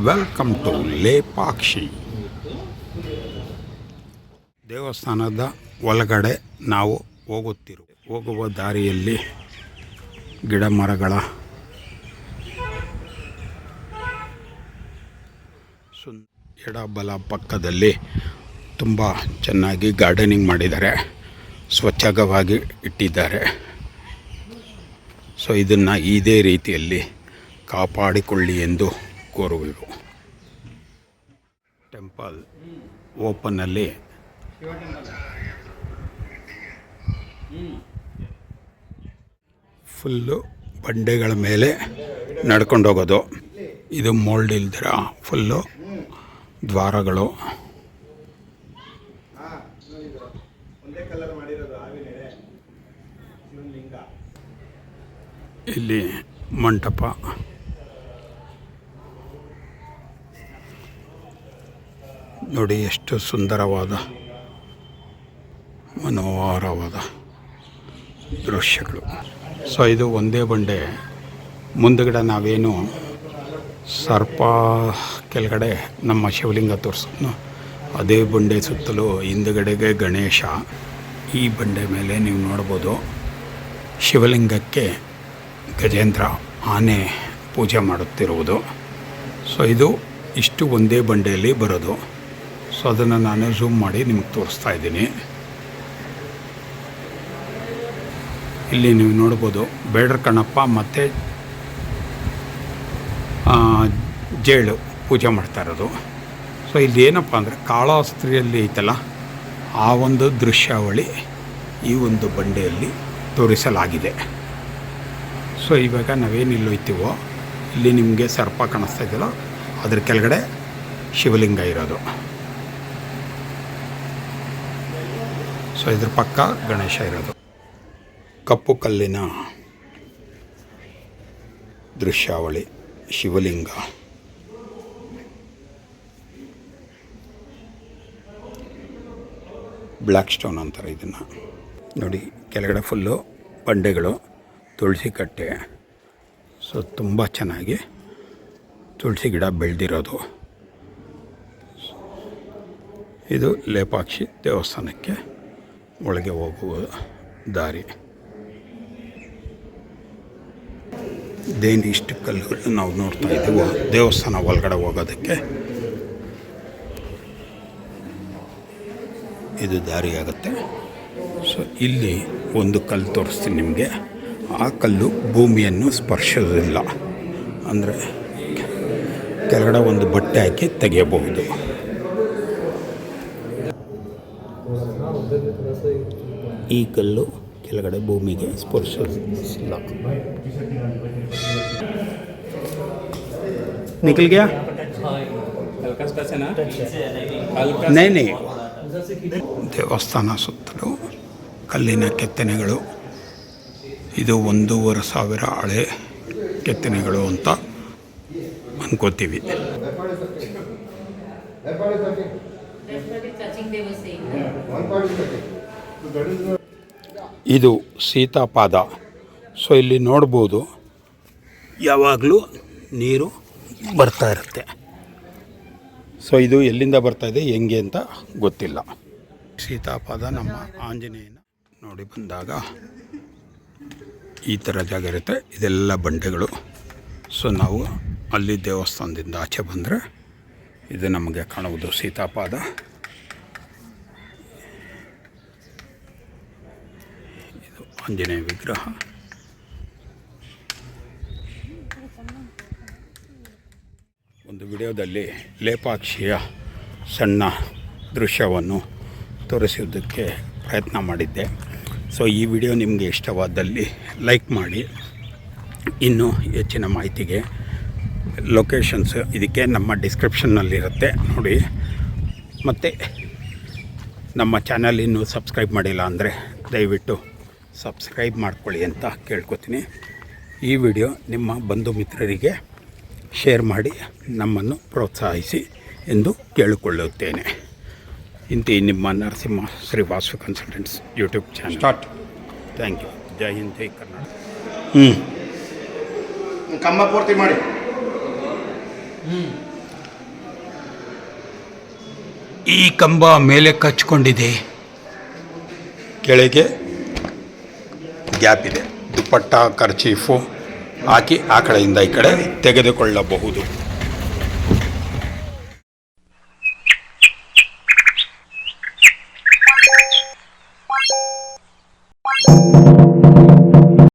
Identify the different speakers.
Speaker 1: Welcome to Lepakshi. ದೇವಸ್ಥಾನದ ಒಳಗಡೆ ನಾವು ಹೋಗುವ ದಾರಿಯಲ್ಲಿ ಗಿಡ ಮರಗಳ ಎಡಬಲ ಪಕ್ಕದಲ್ಲಿ ತುಂಬ ಚೆನ್ನಾಗಿ ಗಾರ್ಡನಿಂಗ್ ಮಾಡಿದ್ದಾರೆ, ಸ್ವಚ್ಛವಾಗಿ ಇಟ್ಟಿದ್ದಾರೆ. ಸೊ ಇದನ್ನು ಇದೇ ರೀತಿಯಲ್ಲಿ ಕಾಪಾಡಿಕೊಳ್ಳಿ ಎಂದು ಕೋರುವೆವು. ಟೆಂಪಲ್ ಓಪನ್ನಲ್ಲಿ ಫುಲ್ಲು ಬಂಡೆಗಳ ಮೇಲೆ ನಡ್ಕೊಂಡು ಹೋಗೋದು. ಇದು ಮೋಲ್ಡ್ ಇಲ್ದಿರ ಫುಲ್ಲು ದ್ವಾರಗಳು. ಇಲ್ಲಿ ಮಂಟಪ, ನೋಡಿ ಎಷ್ಟು ಸುಂದರವಾದ ಮನೋಹರವಾದ ದೃಶ್ಯಗಳು. ಸೊ ಇದು ಒಂದೇ ಬಂಡೆ. ಮುಂದುಗಡೆ ನಾವೇನು ಸರ್ಪ ಕೆಳಗಡೆ ನಮ್ಮ ಶಿವಲಿಂಗ ತೋರಿಸೋದು, ಅದೇ ಬಂಡೆ ಸುತ್ತಲೂ ಹಿಂದುಗಡೆಗೆ ಗಣೇಶ. ಈ ಬಂಡೆ ಮೇಲೆ ನೀವು ನೋಡ್ಬೋದು ಶಿವಲಿಂಗಕ್ಕೆ ಗಜೇಂದ್ರ ಆನೆ ಪೂಜೆ ಮಾಡುತ್ತಿರುವುದು. ಸೊ ಇದು ಇಷ್ಟು ಒಂದೇ ಬಂಡೆಯಲ್ಲಿ ಬರೋದು. ಸೊ ಅದನ್ನು ನಾನು ಝೂಮ್ ಮಾಡಿ ನಿಮಗೆ ತೋರಿಸ್ತಾ ಇದ್ದೀನಿ. ಇಲ್ಲಿ ನೀವು ನೋಡ್ಬೋದು ಬೇಡರ ಕಣ್ಣಪ್ಪ ಮತ್ತು ಜೇಳು ಪೂಜೆ ಮಾಡ್ತಾ ಇರೋದು. ಸೊ ಇಲ್ಲಿ ಏನಪ್ಪ ಅಂದರೆ ಕಾಳಹಸ್ತಿಯಲ್ಲಿ ಐತಲ್ಲ, ಆ ಒಂದು ದೃಶ್ಯಾವಳಿ ಈ ಒಂದು ಬಂಡೆಯಲ್ಲಿ ತೋರಿಸಲಾಗಿದೆ. ಸೊ ಇವಾಗ ನಾವೇನಿಲ್ಲಿ ಹೋಯ್ತೀವೋ ಇಲ್ಲಿ ನಿಮಗೆ ಸರ್ಪ ಕಾಣಿಸ್ತಾ ಇದೆಯಲ್ಲ, ಅದ್ರ ಕೆಳಗಡೆ ಶಿವಲಿಂಗ ಇರೋದು. ಸೊ ಇದ್ರ ಪಕ್ಕ ಗಣೇಶ ಇರೋದು. ಕಪ್ಪು ಕಲ್ಲಿನ ದೃಶ್ಯಾವಳಿ, ಶಿವಲಿಂಗ. ಬ್ಲ್ಯಾಕ್ ಸ್ಟೋನ್ ಅಂತಾರೆ ಇದನ್ನು. ನೋಡಿ ಕೆಳಗಡೆ ಫುಲ್ಲು ಬಂಡೆಗಳು, ತುಳಸಿ ಕಟ್ಟೆ. ಸೊ ತುಂಬ ಚೆನ್ನಾಗಿ ತುಳಸಿ ಗಿಡ ಬೆಳೆದಿರೋದು. ಇದು ಲೇಪಾಕ್ಷಿ ದೇವಸ್ಥಾನಕ್ಕೆ ಒಳಗೆ ಹೋಗುವ ದಾರಿ. ಇದೇನು ಇಷ್ಟು ಕಲ್ಲುಗಳು ನಾವು ನೋಡ್ತಾ ಇದ್ದೀವೋ ದೇವಸ್ಥಾನ ಒಳಗಡೆ ಹೋಗೋದಕ್ಕೆ ಇದು ದಾರಿ ಆಗುತ್ತೆ. ಸೊ ಇಲ್ಲಿ ಒಂದು ಕಲ್ಲು ತೋರಿಸ್ತೀನಿ ನಿಮಗೆ. ಆ ಕಲ್ಲು ಭೂಮಿಯನ್ನು ಸ್ಪರ್ಶೋದಿಲ್ಲ, ಅಂದರೆ ಕೆಳಗಡೆ ಒಂದು ಬಟ್ಟೆ ಹಾಕಿ ತೆಗೆಯಬಹುದು. ಈ ಕಲ್ಲು ಕೆಳಗಡೆ ಭೂಮಿಗೆ ಸ್ಪರ್ಶಿಸಿಲ್ಲ. ನಿಕಲ್ ಗಯಾ ನೇ. ದೇವಸ್ಥಾನ ಸುತ್ತಲೂ ಕಲ್ಲಿನ ಕೆತ್ತನೆಗಳು. ಇದು 1,500 ಹಳೆ ಕೆತ್ತನೆಗಳು ಅಂತ ಅನ್ಕೋತೀವಿ. ಇದು ಸೀತಾಪಾದ. ಸೊ ಇಲ್ಲಿ ನೋಡ್ಬೋದು ಯಾವಾಗಲೂ ನೀರು ಬರ್ತಾ ಇರುತ್ತೆ. ಸೊ ಇದು ಎಲ್ಲಿಂದ ಬರ್ತಾ ಇದೆ ಹೆಂಗೆ ಅಂತ ಗೊತ್ತಿಲ್ಲ. ಸೀತಾಪಾದ ನಮ್ಮ ಆಂಜನೇಯನ ನೋಡಿ ಬಂದಾಗ ಈ ಥರ ಜಾಗ ಇರುತ್ತೆ. ಇದೆಲ್ಲ ಬಂಡೆಗಳು. ಸೊ ನಾವು ಅಲ್ಲಿ ದೇವಸ್ಥಾನದಿಂದ ಆಚೆ ಬಂದರೆ ಇದು ನಮಗೆ ಕಾಣುವುದು ಸೀತಾಪಾದ. ಇದು ಆಂಜನೇಯ ವಿಗ್ರಹ. ಒಂದು ವಿಡಿಯೋದಲ್ಲಿ ಲೇಪಾಕ್ಷಿಯ ಸಣ್ಣ ದೃಶ್ಯವನ್ನು ತೋರಿಸುವುದಕ್ಕೆ ಪ್ರಯತ್ನ ಮಾಡಿದ್ದೆ. ಸೊ ಈ ವಿಡಿಯೋ ನಿಮಗೆ ಇಷ್ಟವಾದಲ್ಲಿ ಲೈಕ್ ಮಾಡಿ. ಇನ್ನೂ ಹೆಚ್ಚಿನ ಮಾಹಿತಿಗೆ ಲೊಕೇಶನ್ಸ್ ಇದಕ್ಕೆ ನಮ್ಮ ಡಿಸ್ಕ್ರಿಪ್ಷನ್ನಲ್ಲಿರುತ್ತೆ ನೋಡಿ. ಮತ್ತು ನಮ್ಮ ಚಾನಲ್ ಇನ್ನೂ ಸಬ್ಸ್ಕ್ರೈಬ್ ಮಾಡಿಲ್ಲ ಅಂದರೆ ದಯವಿಟ್ಟು ಸಬ್ಸ್ಕ್ರೈಬ್ ಮಾಡ್ಕೊಳ್ಳಿ ಅಂತ ಕೇಳ್ಕೊತೀನಿ. ಈ ವಿಡಿಯೋ ನಿಮ್ಮ ಬಂಧು ಮಿತ್ರರಿಗೆ ಶೇರ್ ಮಾಡಿ ನಮ್ಮನ್ನು ಪ್ರೋತ್ಸಾಹಿಸಿ. ಎಂದು ಕೇಳಿಕೊಳ್ಳುತ್ತೇನೆ. ಇಂತಿ ನಿಮ್ಮ Narasimha Sri Vasu consultants YouTube channel.
Speaker 2: Start.
Speaker 1: Thank you. ಜೈ ಹಿಂದ್, ಜೈ ಕರ್ನಾಟಕ.
Speaker 2: ಕಂಬ ಪೂರ್ತಿ ಮಾಡಿ.
Speaker 1: ಈ ಕಂಬ ಮೇಲೆ ಕಚ್ಕೊಂಡಿದೆ, ಕೆಳಗೆ ಗ್ಯಾಪ್ ಇದೆ. ದುಪ್ಪಟ್ಟ, ಕರ್ಚೀಫು ಹಾಕಿ ಆ ಕಡೆಯಿಂದ ಈ ಕಡೆ ತೆಗೆದುಕೊಳ್ಳಬಹುದು.